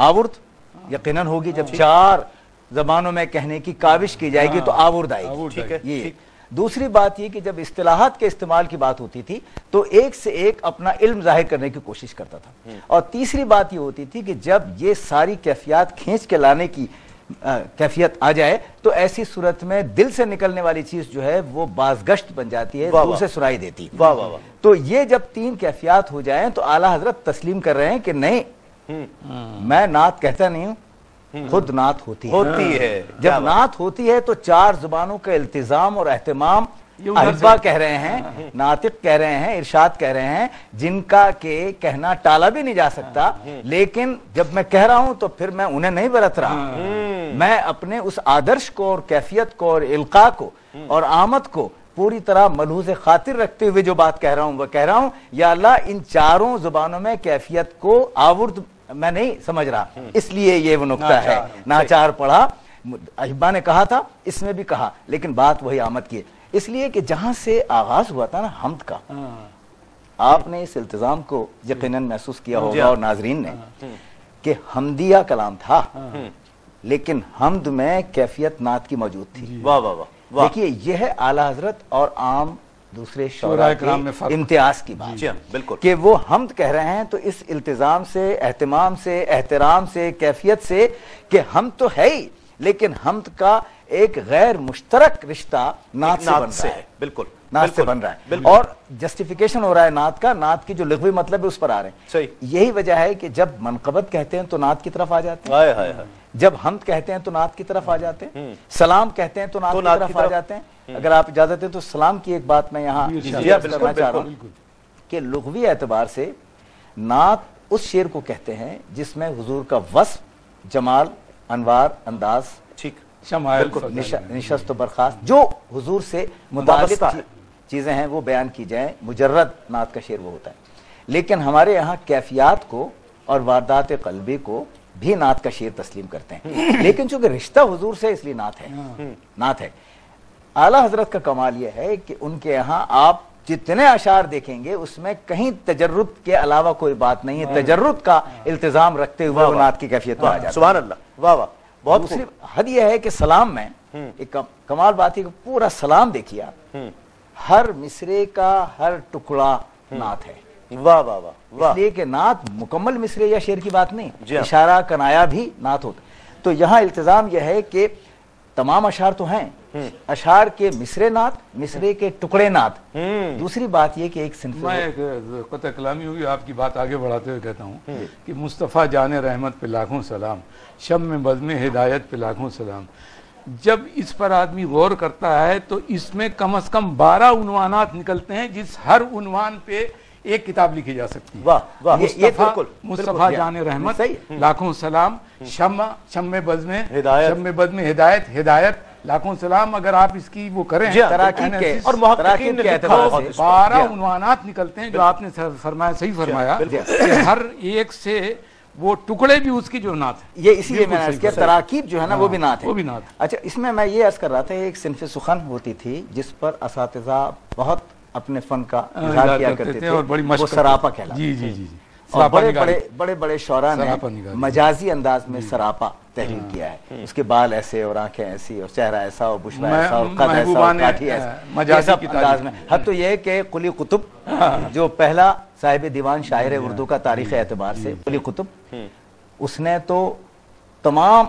آورد یقیناً ہوگی، جب 4 زبانوں میں کہنے کی کاوش کی جائے گی تو آورد آئے گی. ٹھیک ہے. یہ دوسری بات یہ کہ جب اصطلاحات کے استعمال کی بات ہوتی تھی تو ایک سے ایک اپنا علم ظاہر کرنے کی کوشش کرتا تھا. اور تیسری بات یہ ہوتی تھی کہ جب یہ ساری کیفیات کھینچ کے لانے کی کیفیت آ جائے تو ایسی صورت میں دل سے نکلنے والی چیز جو ہے وہ بازگشت بن جاتی ہے، دور سے سرائی دیتی. تو یہ جب 3 کیفیات ہو جائیں تو اعلیٰ حضرت تسلیم کر رہے ہیں کہ نہیں، میں نعت کہتا نہیں ہوں، خود نعت ہوتی ہے. جب نعت ہوتی ہے تو 4 زبانوں کا التزام اور اہتمام احبا کہہ رہے ہیں، ناطق کہہ رہے ہیں، ارشاد کہہ رہے ہیں، جن کا کہ کہنا ٹالا بھی نہیں جا سکتا. لیکن جب میں کہہ رہا ہوں تو پھر میں انہیں نہیں برت رہا، میں اپنے اس آدرش کو اور کیفیت کو اور القاء کو اور آمد کو پوری طرح ملحوظ خاطر رکھتے ہوئے جو بات کہہ رہا ہوں وہ کہہ رہا ہوں. یا اللہ ان 4 زبانوں میں کیفیت کو آورد میں نہیں سمجھ رہا، اس لیے یہ وہ نقطہ ہے. ناچار پڑھا احبا نے کہا تھا، اس میں بھی کہا، لیکن بات وہی آمد کی ہے. اس لیے کہ جہاں سے آغاز ہوا تھا نا حمد کا، آپ نے اس التزام کو یقیناً محسوس کیا ہوگا اور ناظرین نے کہ حمدیہ کلام تھا لیکن حمد میں کیفیت نعت کی موجود تھی. دیکھیے یہ ہے اعلیٰ حضرت اور عام دوسرے شعراء کے امتیاز کی بات کہ وہ حمد کہہ رہے ہیں تو اس التزام سے، اہتمام سے، احترام سے، کیفیت سے کہ حمد تو ہے ہی لیکن حمد کا ایک غیر مشترک رشتہ نعت سے بن رہا ہے. بالکل نعت سے بن رہا ہے اور جسٹیفیکیشن ہو رہا ہے نعت کا. نعت کی جو لغوی مطلب ہے اس پر آ رہے ہیں. یہی وجہ ہے کہ جب منقبت کہتے ہیں تو نعت کی طرف آ جاتے ہیں، جب حمد کہتے ہیں تو نعت کی طرف آ جاتے ہیں، سلام کہتے ہیں تو نعت کی طرف آ جاتے ہیں. اگر آپ اجازت دیں تو سلام کی ایک بات میں یہاں کرنا چاہ رہا ہوں کہ لغوی اعتبار سے نعت اس شعر کو کہتے ہیں جس میں حضور کا وصف، جمال، انوار، انداز، نشست و برخاست، جو حضور سے متعلق چیزیں ہیں وہ بیان کی جائیں، مجرد نعت کا شعر وہ ہوتا ہے. لیکن ہمارے یہاں کیفیات کو اور واردات قلبی کو بھی نعت کا شعر تسلیم کرتے ہیں، لیکن چونکہ رشتہ حضور سے اس لیے نعت ہے. اعلیٰ حضرت کا کمال یہ ہے کہ ان کے یہاں آپ جتنے اشعار دیکھیں گے اس میں کہیں تجرد کے علاوہ کوئی بات نہیں ہے، تجرد کا التزام رکھتے ہوئے وہ نعت کی کیفیت پر آ جاتا ہے. سبحان اللہ. واہ واہ. بہت دوسری حد یہ ہے کہ سلام میں ایک کمال بات ہے کہ پورا سلام دیکھیے آپ، ہر مصرے کا ہر ٹکڑا نعت ہے. واہ واہ واہ. اس لیے کہ نعت مکمل مصرے یا شعر کی بات نہیں، اشارہ کنایا بھی نعت ہوتا. تو یہاں التزام یہ ہے کہ تمام اشعار تو ہیں، اشعار کے مصرے نعت، مصرے کے ٹکڑے نعت. دوسری بات یہ کہ ایک صنف میں ایک قطع کلامی ہوگی آپ کی بات آگے بڑھاتے ہوئے کہتا ہوں کہ مصطفیٰ جان رحمت پہ لاکھوں سلام، شم میں بزم ہدایت پہ لاکھوں سلام. جب اس پر آدمی غور کرتا ہے تو اس میں کم از کم 12 عنوانات نکلتے ہیں جس ہر عنوان پہ ایک کتاب لکھی جا سکتی ہے. مصطفیٰ جان رحمت لاکھوں سلام، شم بزم ہدایت، ہدایت لاکھوں سلام. اگر آپ اس کی وہ کریں اور محققین نے 12 عنوانات نکلتے ہیں جو آپ نے فرمایا، صحیح فرمایا کہ ہر ایک سے وہ ٹکڑے بھی اس کی جو نعت ہے. یہ اسی لیے میں نے عرض کیا تراکیب جو ہے نا وہ بھی نعت ہے. اچھا اس میں میں یہ عرض کر رہا تھا ایک صنف سخن ہوتی تھی جس پر اساتذہ بہت اپنے فن کا اظہار کیا کرتے تھے اور وہ سراپا کہلاتا. جی جی جی. اور بڑے بڑے شعراء نے مجازی انداز میں سراپا تحریر کیا ہے. اس کے بال ایسے اور آنکھیں ایسی اور چہرہ ایسا اور بشرا ایسا اور قد ایسا اور کاٹھی ایسا، مجازی انداز میں. حد تو یہ ہے کہ قلی قطب جو پہلا صاحب دیوان شاعر اردو کا تاریخ اعتبار سے، قلی قطب، اس نے تو تمام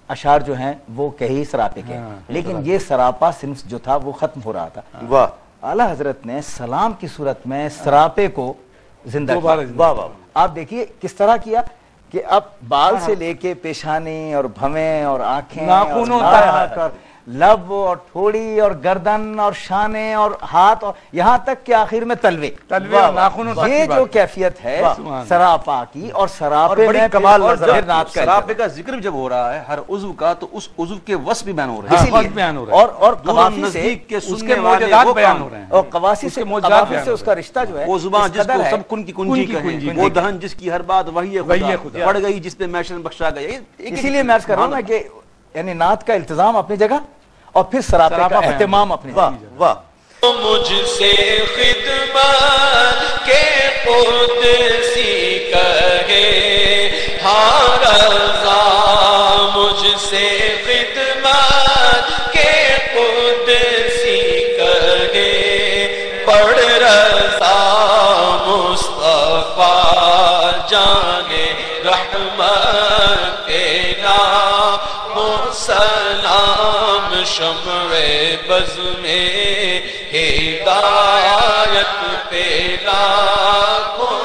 اشعار جو ہیں وہ کہی سراپے کے، لیکن یہ سراپا صنف جو تھا وہ ختم ہو رہا تھا. اعلیٰ حضرت نے سلام کی صورت میں سراپے کو زندہ کیا. آپ دیکھیے کس طرح کیا کہ اب بال سے لے کے پیشانی اور بھویں اور آنکھیں اور لب اور ٹھوڑی اور گردن اور شانے اور ہاتھ اور یہاں تک کہ آخر میں تلوے، یہ جو کیفیت ہے سراپا کی اور سراپے میں کمال سراپے کا ذکر جب ہو رہا ہے ہر عضو کا تو اس عضو کے وصف بھی بیان ہو رہے ہیں اور قواسی سے اس کے موجودات بیان ہو رہے ہیں اور قواسی سے اس کا رشتہ جو ہے وہ زبان جس کو سب کن کی کنجی کہیں، وہ دہن جس کی ہر بات وہی خدا پڑ گئی جس پہ محشر بخشا گیا. اسی لیے میں عرض کر رہا ہوں کہ یعنی نعت کا التزام اپنی جگہ اور پھر سراپے کا اہتمام اپنی جگہ. مجھ سے خدمت کے قدسی کہے ہارا سے خدمت کے قدسی کرے پڑھ رضا مصطفیٰ جانے رحمت کے نام سلام شمع بز میں ہدایت پہ لاکھوں